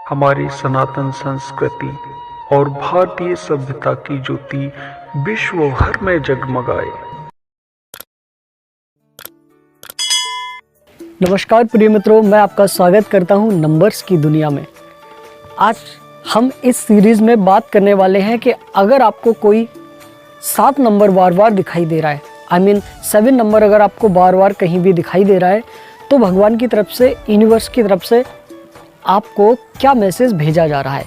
हमारी सनातन संस्कृति और भारतीय सभ्यता की ज्योति विश्व भर में जगमगाए। नमस्कार प्रिय मित्रों, मैं आपका स्वागत करता हूं नंबर्स की दुनिया में। आज हम इस सीरीज़ में बात करने वाले हैं कि अगर आपको कोई 7 नंबर बार बार दिखाई दे रहा है, 7 नंबर अगर आपको बार बार कहीं भी दिखाई दे रहा है, तो भगवान की तरफ से, यूनिवर्स की तरफ से आपको क्या मैसेज भेजा जा रहा है।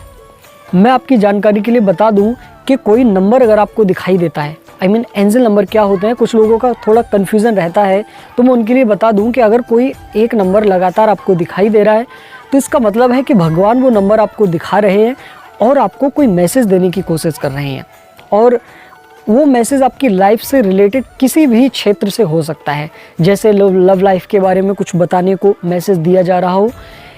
मैं आपकी जानकारी के लिए बता दूं कि कोई नंबर अगर आपको दिखाई देता है, एंजल नंबर क्या होते हैं, कुछ लोगों का थोड़ा कन्फ्यूज़न रहता है, तो मैं उनके लिए बता दूं कि अगर कोई एक नंबर लगातार आपको दिखाई दे रहा है तो इसका मतलब है कि भगवान वो नंबर आपको दिखा रहे हैं और आपको कोई मैसेज देने की कोशिश कर रहे हैं। और वो मैसेज आपकी लाइफ से रिलेटेड किसी भी क्षेत्र से हो सकता है, जैसे लव लाइफ के बारे में कुछ बताने को मैसेज दिया जा रहा हो,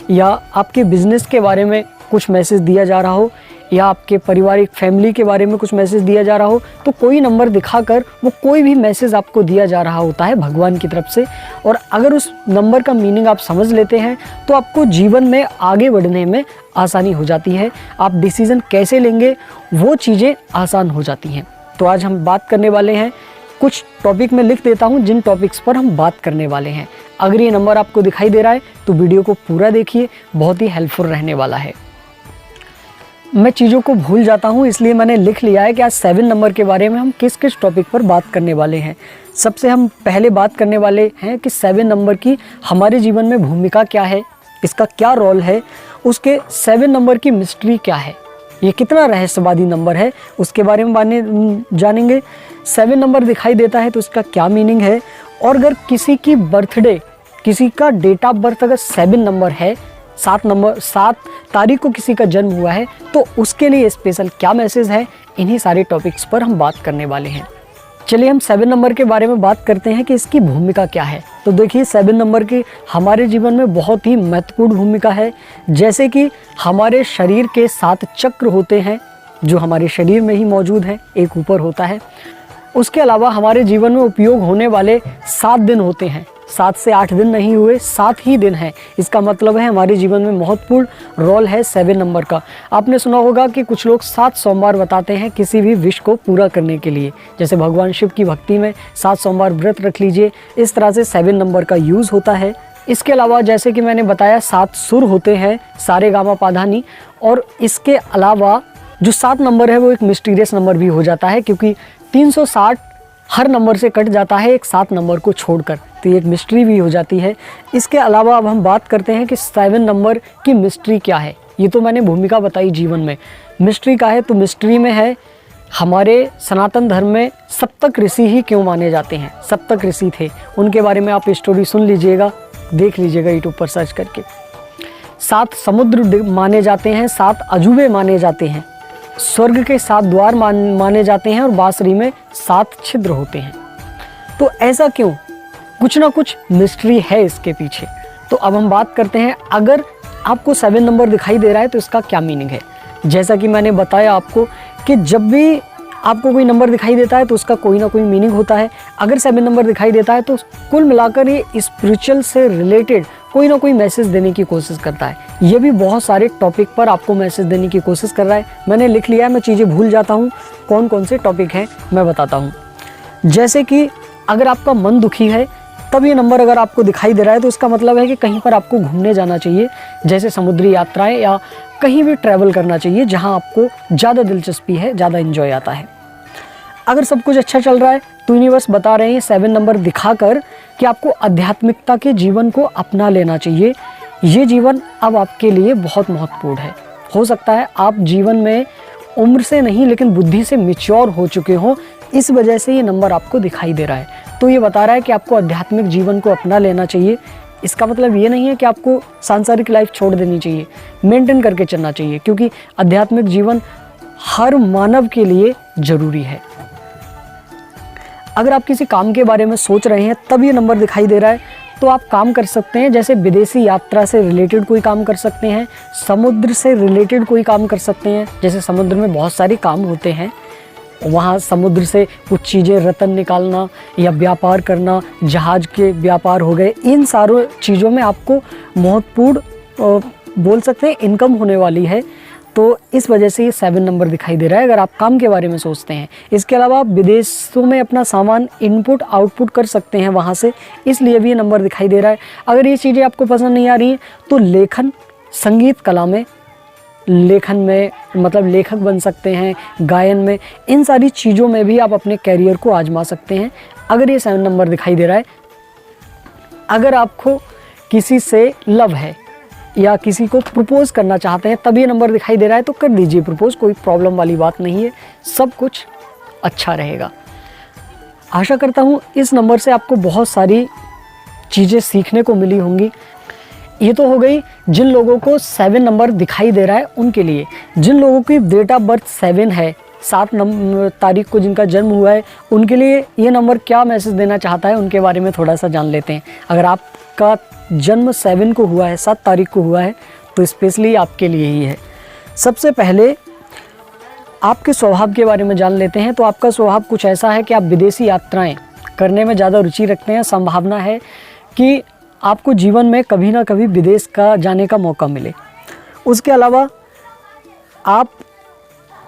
या आपके बिजनेस के बारे में कुछ मैसेज दिया जा रहा हो, या आपके पारिवारिक फैमिली के बारे में कुछ मैसेज दिया जा रहा हो। तो कोई नंबर दिखाकर वो कोई भी मैसेज आपको दिया जा रहा होता है भगवान की तरफ से। और अगर उस नंबर का मीनिंग आप समझ लेते हैं तो आपको जीवन में आगे बढ़ने में आसानी हो जाती है। आप डिसीज़न कैसे लेंगे वो चीज़ें आसान हो जाती हैं। तो आज हम बात करने वाले हैं, कुछ टॉपिक में लिख देता हूं जिन टॉपिक्स पर हम बात करने वाले हैं। अगर ये नंबर आपको दिखाई दे रहा है तो वीडियो को पूरा देखिए, बहुत ही हेल्पफुल रहने वाला है। मैं चीज़ों को भूल जाता हूं, इसलिए मैंने लिख लिया है कि आज 7 नंबर के बारे में हम किस किस टॉपिक पर बात करने वाले हैं। सबसे हम पहले बात करने वाले हैं कि 7 नंबर की हमारे जीवन में भूमिका क्या है, इसका क्या रोल है, उसके 7 नंबर की मिस्ट्री क्या है, ये कितना रहस्यवादी नंबर है, उसके बारे में जानेंगे। 7 नंबर दिखाई देता है तो उसका क्या मीनिंग है, और अगर किसी की बर्थडे, किसी का डेट ऑफ बर्थ अगर 7 नंबर है, 7 तारीख को किसी का जन्म हुआ है, तो उसके लिए स्पेशल क्या मैसेज है, इन्हीं सारे टॉपिक्स पर हम बात करने वाले हैं। चलिए हम 7 नंबर के बारे में बात करते हैं कि इसकी भूमिका क्या है। तो देखिए, 7 नंबर की हमारे जीवन में बहुत ही महत्वपूर्ण भूमिका है। जैसे कि हमारे शरीर के 7 चक्र होते हैं जो हमारे शरीर में ही मौजूद हैं, एक ऊपर होता है। उसके अलावा हमारे जीवन में उपयोग होने वाले 7 दिन होते हैं। 7 से 8 दिन नहीं हुए, 7 ही दिन हैं। इसका मतलब है हमारे जीवन में महत्वपूर्ण रोल है 7 नंबर का। आपने सुना होगा कि कुछ लोग 7 सोमवार बताते हैं किसी भी विश को पूरा करने के लिए, जैसे भगवान शिव की भक्ति में 7 सोमवार व्रत रख लीजिए। इस तरह से 7 नंबर का यूज़ होता है। इसके अलावा जैसे कि मैंने बताया 7 सुर होते हैं, सारे गामा पाधानी। और इसके अलावा जो 7 नंबर है वो एक मिस्टीरियस नंबर भी हो जाता है, क्योंकि 360 हर नंबर से कट जाता है एक 7 नंबर को छोड़कर, तो ये एक मिस्ट्री भी हो जाती है। इसके अलावा अब हम बात करते हैं कि 7 नंबर की मिस्ट्री क्या है। ये तो मैंने भूमिका बताई जीवन में, मिस्ट्री का है तो मिस्ट्री में है हमारे सनातन धर्म में सप्तक ऋषि ही क्यों माने जाते हैं। सप्तक ऋषि थे, उनके बारे में आप स्टोरी सुन लीजिएगा, देख लीजिएगा यूट्यूब पर सर्च करके। 7 समुद्र माने जाते हैं, 7 अजूबे माने जाते हैं, स्वर्ग के 7 द्वार माने जाते हैं, और बांसुरी में 7 छिद्र होते हैं। तो ऐसा क्यों? कुछ ना कुछ मिस्ट्री है इसके पीछे। तो अब हम बात करते हैं, अगर आपको 7 नंबर दिखाई दे रहा है तो इसका क्या मीनिंग है। जैसा कि मैंने बताया आपको कि जब भी आपको कोई नंबर दिखाई देता है तो उसका कोई ना कोई मीनिंग होता है। अगर 7 नंबर दिखाई देता है तो कुल मिलाकर ये स्पिरिचुअल से रिलेटेड कोई ना कोई मैसेज देने की कोशिश करता है। ये भी बहुत सारे टॉपिक पर आपको मैसेज देने की कोशिश कर रहा है। मैंने लिख लिया है, मैं चीज़ें भूल जाता हूँ, कौन कौन से टॉपिक हैं मैं बताता हूँ। जैसे कि अगर आपका मन दुखी है तब ये नंबर अगर आपको दिखाई दे रहा है तो इसका मतलब है कि कहीं पर आपको घूमने जाना चाहिए, जैसे समुद्री यात्राएं, या कहीं भी ट्रैवल करना चाहिए जहां आपको ज़्यादा दिलचस्पी है, ज़्यादा एंजॉय आता है। अगर सब कुछ अच्छा चल रहा है तो यूनिवर्स बता रहे हैं 7 नंबर दिखाकर कि आपको आध्यात्मिकता के जीवन को अपना लेना चाहिए। ये जीवन अब आपके लिए बहुत महत्वपूर्ण है। हो सकता है आप जीवन में उम्र से नहीं लेकिन बुद्धि से मैच्योर हो चुके हो, इस वजह से ये नंबर आपको दिखाई दे रहा है। तो ये बता रहा है कि आपको आध्यात्मिक जीवन को अपना लेना चाहिए। इसका मतलब ये नहीं है कि आपको सांसारिक लाइफ छोड़ देनी चाहिए, मेंटेन करके चलना चाहिए, क्योंकि आध्यात्मिक जीवन हर मानव के लिए ज़रूरी है। अगर आप किसी काम के बारे में सोच रहे हैं तब ये नंबर दिखाई दे रहा है तो आप काम कर सकते हैं, जैसे विदेशी यात्रा से रिलेटेड कोई काम कर सकते हैं, समुद्र से रिलेटेड कोई काम कर सकते हैं, जैसे समुद्र में बहुत सारे काम होते हैं, वहाँ समुद्र से कुछ चीज़ें रत्न निकालना या व्यापार करना, जहाज़ के व्यापार हो गए, इन सारों चीज़ों में आपको महत्वपूर्ण बोल सकते हैं इनकम होने वाली है, तो इस वजह से ये 7 नंबर दिखाई दे रहा है अगर आप काम के बारे में सोचते हैं। इसके अलावा आप विदेशों में अपना सामान इनपुट आउटपुट कर सकते हैं वहाँ से, इसलिए भी ये नंबर दिखाई दे रहा है। अगर ये चीज़ें आपको पसंद नहीं आ रही हैं तो लेखन, संगीत कला में, लेखन में मतलब लेखक बन सकते हैं, गायन में, इन सारी चीज़ों में भी आप अपने कैरियर को आजमा सकते हैं अगर ये 7 नंबर दिखाई दे रहा है। अगर आपको किसी से लव है या किसी को प्रपोज़ करना चाहते हैं तब ये नंबर दिखाई दे रहा है तो कर दीजिए प्रपोज़, कोई प्रॉब्लम वाली बात नहीं है, सब कुछ अच्छा रहेगा। आशा करता हूँ इस नंबर से आपको बहुत सारी चीज़ें सीखने को मिली होंगी। ये तो हो गई जिन लोगों को 7 नंबर दिखाई दे रहा है उनके लिए। जिन लोगों की डेट ऑफ बर्थ 7 है, 7 तारीख को जिनका जन्म हुआ है, उनके लिए ये नंबर क्या मैसेज देना चाहता है उनके बारे में थोड़ा सा जान लेते हैं। अगर आपका जन्म 7 को हुआ है, 7 तारीख को हुआ है, तो स्पेशली आपके लिए ही है। सबसे पहले आपके स्वभाव के बारे में जान लेते हैं। तो आपका स्वभाव कुछ ऐसा है कि आप विदेशी यात्राएं करने में ज़्यादा रुचि रखते हैं। संभावना है कि आपको जीवन में कभी ना कभी विदेश का जाने का मौका मिले। उसके अलावा आप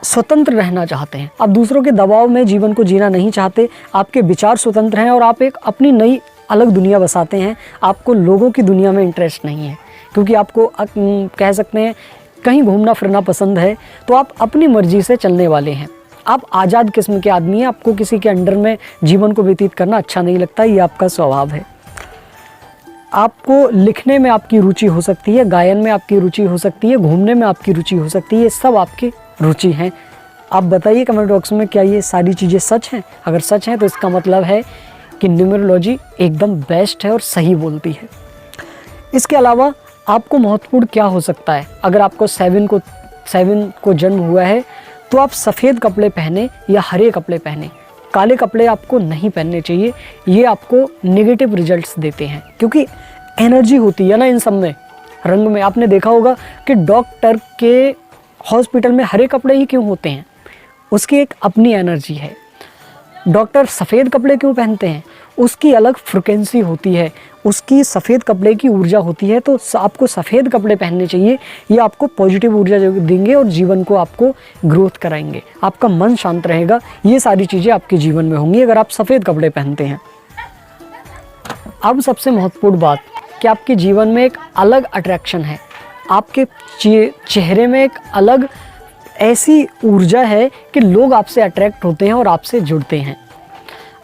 स्वतंत्र रहना चाहते हैं, आप दूसरों के दबाव में जीवन को जीना नहीं चाहते, आपके विचार स्वतंत्र हैं और आप एक अपनी नई अलग दुनिया बसाते हैं। आपको लोगों की दुनिया में इंटरेस्ट नहीं है, क्योंकि आपको कह सकते हैं कहीं घूमना फिरना पसंद है, तो आप अपनी मर्जी से चलने वाले हैं। आप आज़ाद किस्म के आदमी हैं, आपको किसी के अंडर में जीवन को व्यतीत करना अच्छा नहीं लगता, ये आपका स्वभाव है। आपको लिखने में आपकी रुचि हो सकती है, गायन में आपकी रुचि हो सकती है, घूमने में आपकी रुचि हो सकती है, ये सब आपकी रुचि हैं। आप बताइए कमेंट बॉक्स में क्या ये सारी चीज़ें सच हैं। अगर सच हैं तो इसका मतलब है कि न्यूमरोलॉजी एकदम बेस्ट है और सही बोलती है। इसके अलावा आपको महत्वपूर्ण क्या हो सकता है, अगर आपको 7 को जन्म हुआ है तो आप सफ़ेद कपड़े पहने या हरे कपड़े पहने। काले कपड़े आपको नहीं पहनने चाहिए, ये आपको नेगेटिव रिजल्ट्स देते हैं, क्योंकि एनर्जी होती है ना इन सब में, रंग में। आपने देखा होगा कि डॉक्टर के हॉस्पिटल में हरे कपड़े ही क्यों होते हैं, उसकी एक अपनी एनर्जी है। डॉक्टर सफ़ेद कपड़े क्यों पहनते हैं, उसकी अलग फ्रिक्वेंसी होती है, उसकी सफ़ेद कपड़े की ऊर्जा होती है। तो आपको सफ़ेद कपड़े पहनने चाहिए, ये आपको पॉजिटिव ऊर्जा देंगे और जीवन को आपको ग्रोथ कराएंगे, आपका मन शांत रहेगा। ये सारी चीज़ें आपके जीवन में होंगी अगर आप सफ़ेद कपड़े पहनते हैं। अब सबसे महत्वपूर्ण बात कि आपके जीवन में एक अलग अट्रैक्शन है, आपके चेहरे में एक अलग ऐसी ऊर्जा है कि लोग आपसे अट्रैक्ट होते हैं और आपसे जुड़ते हैं।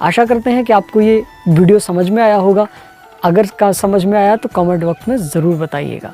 आशा करते हैं कि आपको ये वीडियो समझ में आया होगा। अगर समझ में आया तो कमेंट बॉक्स में ज़रूर बताइएगा।